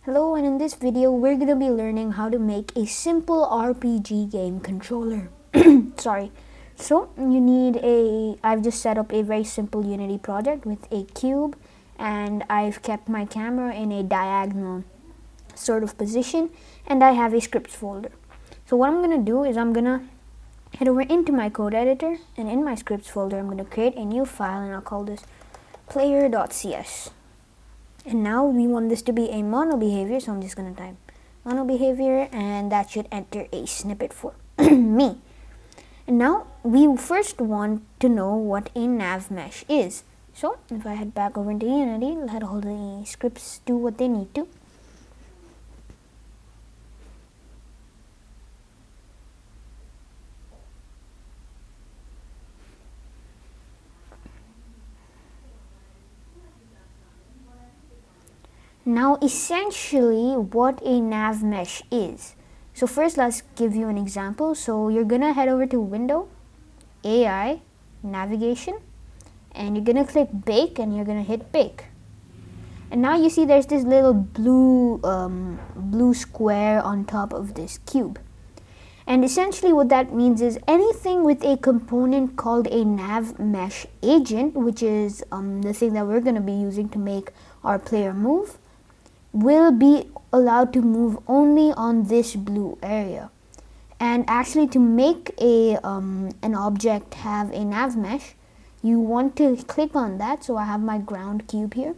Hello, and in this video we're going to be learning how to make a simple RPG game controller. Sorry. So you need I've just set up a very simple Unity project with a cube, and I've kept my camera in a diagonal sort of position, and I have a scripts folder. So what I'm going to do is I'm going to head over into my code editor, and in my scripts folder I'm going to create a new file, and I'll call this player.cs. And now we want this to be a mono behavior, so I'm just going to type mono behavior, and that should enter a snippet for me. And now we first want to know what a nav mesh is. So if I head back over into Unity, let all the scripts do what they need to. Now essentially what a nav mesh is. So first let's give you an example. So you're gonna head over to Window, AI, Navigation, and you're gonna click Bake, and you're gonna hit Bake. And now you see there's this little blue square on top of this cube. And essentially what that means is anything with a component called a nav mesh agent, which is the thing that we're gonna be using to make our player move, will be allowed to move only on this blue area. And actually, to make an object have a nav mesh, you want to click on that. So I have my ground cube here.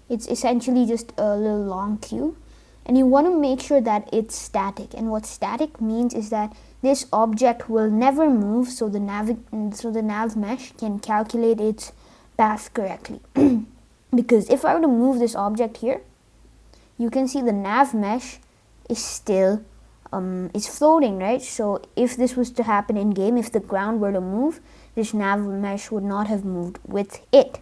It's essentially just a little long cube, and you want to make sure that it's static. And what static means is that this object will never move, so the nav mesh can calculate its path correctly. Because if I were to move this object here, you can see the nav mesh is still is floating, right? So if this was to happen in game, if the ground were to move, this nav mesh would not have moved with it.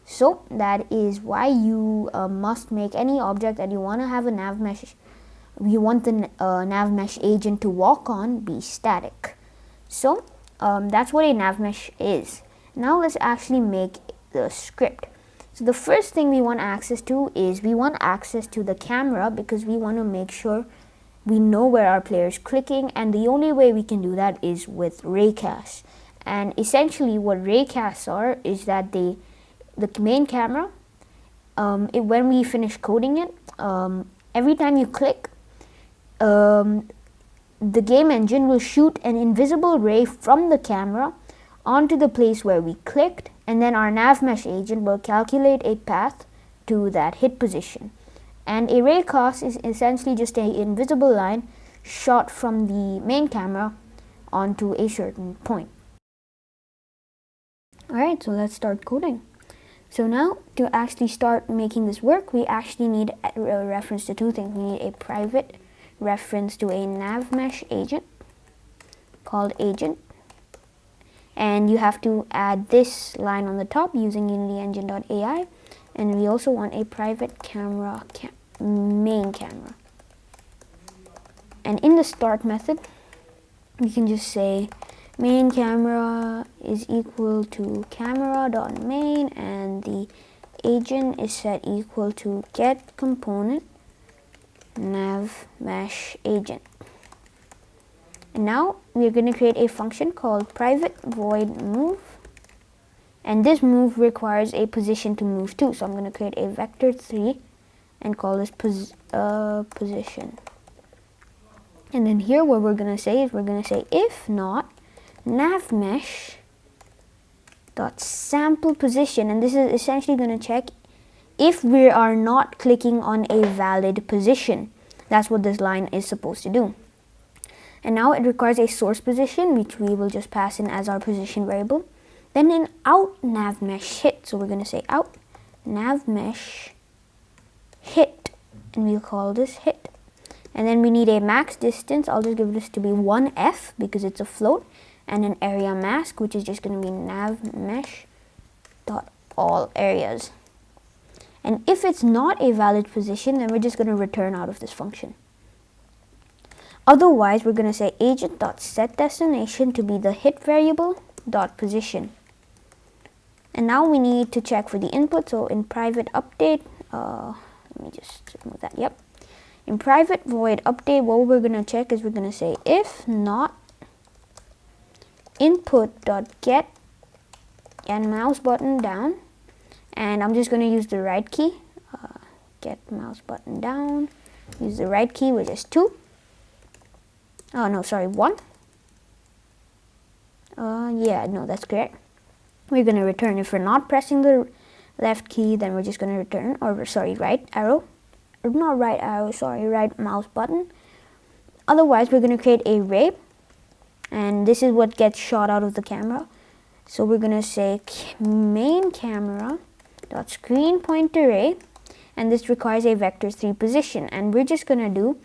So that is why you must make any object that you want to have a nav mesh, you want the nav mesh agent to walk on, be static. So that's what a nav mesh is. Now let's actually make the script. So the first thing we want access to is we want access to the camera, because we want to make sure we know where our player is clicking, and the only way we can do that is with raycasts. And essentially what raycasts are is that the main camera, when we finish coding it, every time you click, the game engine will shoot an invisible ray from the camera onto the place where we clicked, and then our nav mesh agent will calculate a path to that hit position. And a raycast is essentially just an invisible line shot from the main camera onto a certain point. Alright, so let's start coding. So now to actually start making this work, we actually need a reference to two things. We need a private reference to a nav mesh agent called agent. And you have to add this line on the top using unityengine.ai, and we also want a private camera main camera. And in the start method, we can just say main camera is equal to camera.main, and the agent is set equal to get component nav mesh agent. And now we're going to create a function called private void move, and this move requires a position to move to. So I'm going to create a vector3 and call this position. And then here what we're going to say is we're going to say if not nav mesh dot sample position, and this is essentially going to check if we are not clicking on a valid position. That's what this line is supposed to do. And now it requires a source position, which we will just pass in as our position variable. Then an out nav mesh hit. So we're going to say out nav mesh hit, and we'll call this hit. And then we need a max distance. I'll just give this to be 1f because it's a float, and an area mask, which is just going to be nav mesh dot all areas. And if it's not a valid position, then we're just going to return out of this function. Otherwise, we're going to say agent.setDestination to be the hit variable dot position. And now we need to check for the input. So in private update, let me just remove that. Yep. In private void update, what we're going to check is we're going to say if not input.get and mouse button down, and I'm just going to use the right key, get mouse button down, use the right key, which is 2. Oh no, sorry, 1. Yeah, no, that's correct. We're going to return. If we're not pressing the left key, then we're just going to return, or sorry, right arrow, or not right arrow, sorry, right mouse button. Otherwise, we're going to create a array, and this is what gets shot out of the camera. So we're going to say main camera dot screen point array, and this requires a vector 3 position, and we're just going to do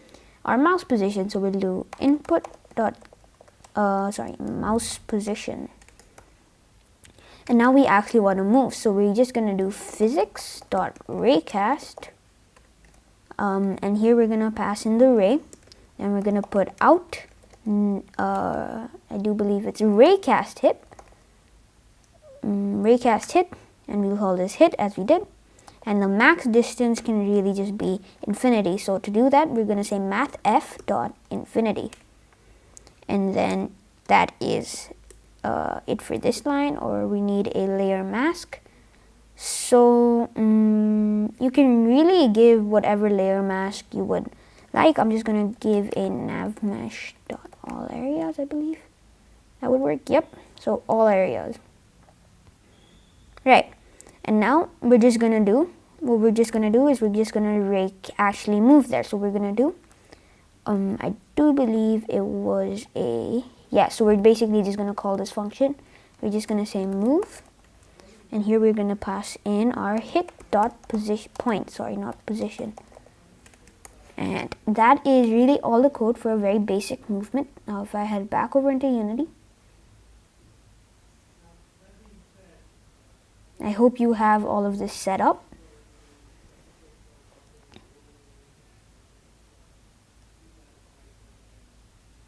our mouse position. So we'll do input dot mouse position, and now we actually want to move. So we're just going to do physics dot raycast, and here we're going to pass in the array, and we're going to put out I do believe it's raycast hit, and we'll call this hit as we did, and the max distance can really just be infinity. So to do that, we're going to say mathf dot infinity, and then that is it for this line. Or we need a layer mask, so you can really give whatever layer mask you would like. I'm just going to give a navmesh dot all areas, I believe that would work. Yep, so all areas. Right, and now we're just going to do, what we're just going to do is we're just going to actually move there. So we're going to do, I do believe it was a, yeah, so we're basically just going to call this function. We're just going to say move, and here we're going to pass in our hit dot position point, sorry, not position. And that is really all the code for a very basic movement. Now if I head back over into Unity, I hope you have all of this set up.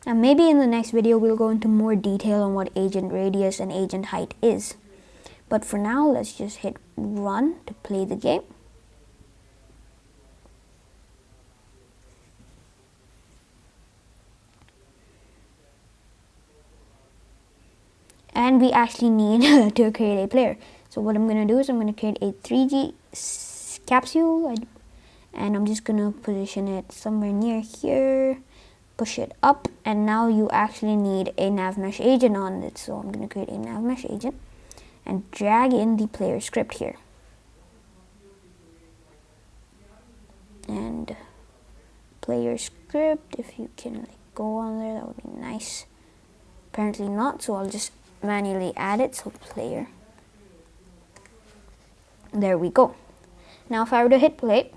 And maybe in the next video we'll go into more detail on what agent radius and agent height is. But for now, let's just hit run to play the game. And we actually need to create a player. So what I'm going to do is I'm going to create a 3G capsule, and I'm just going to position it somewhere near here, push it up, and now you actually need a navmesh agent on it. So I'm going to create a navmesh agent and drag in the player script here. And player script, if you can go on there, that would be nice. Apparently not, so I'll just manually add it. So player, there we go. Now if I were to hit play,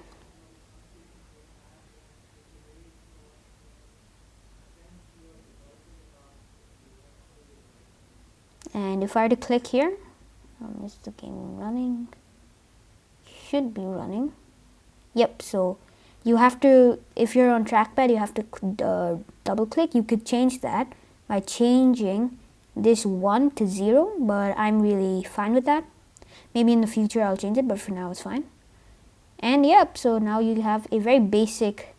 and if I were to click here, is the game running? Should be running. Yep, so you have to, if you're on trackpad, you have to double click. You could change that by changing this 1 to 0, but I'm really fine with that. Maybe in the future I'll change it, but for now it's fine. And yep, so now you have a very basic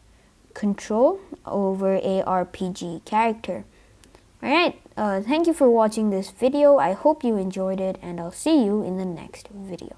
control over a RPG character. Alright, thank you for watching this video. I hope you enjoyed it, and I'll see you in the next video.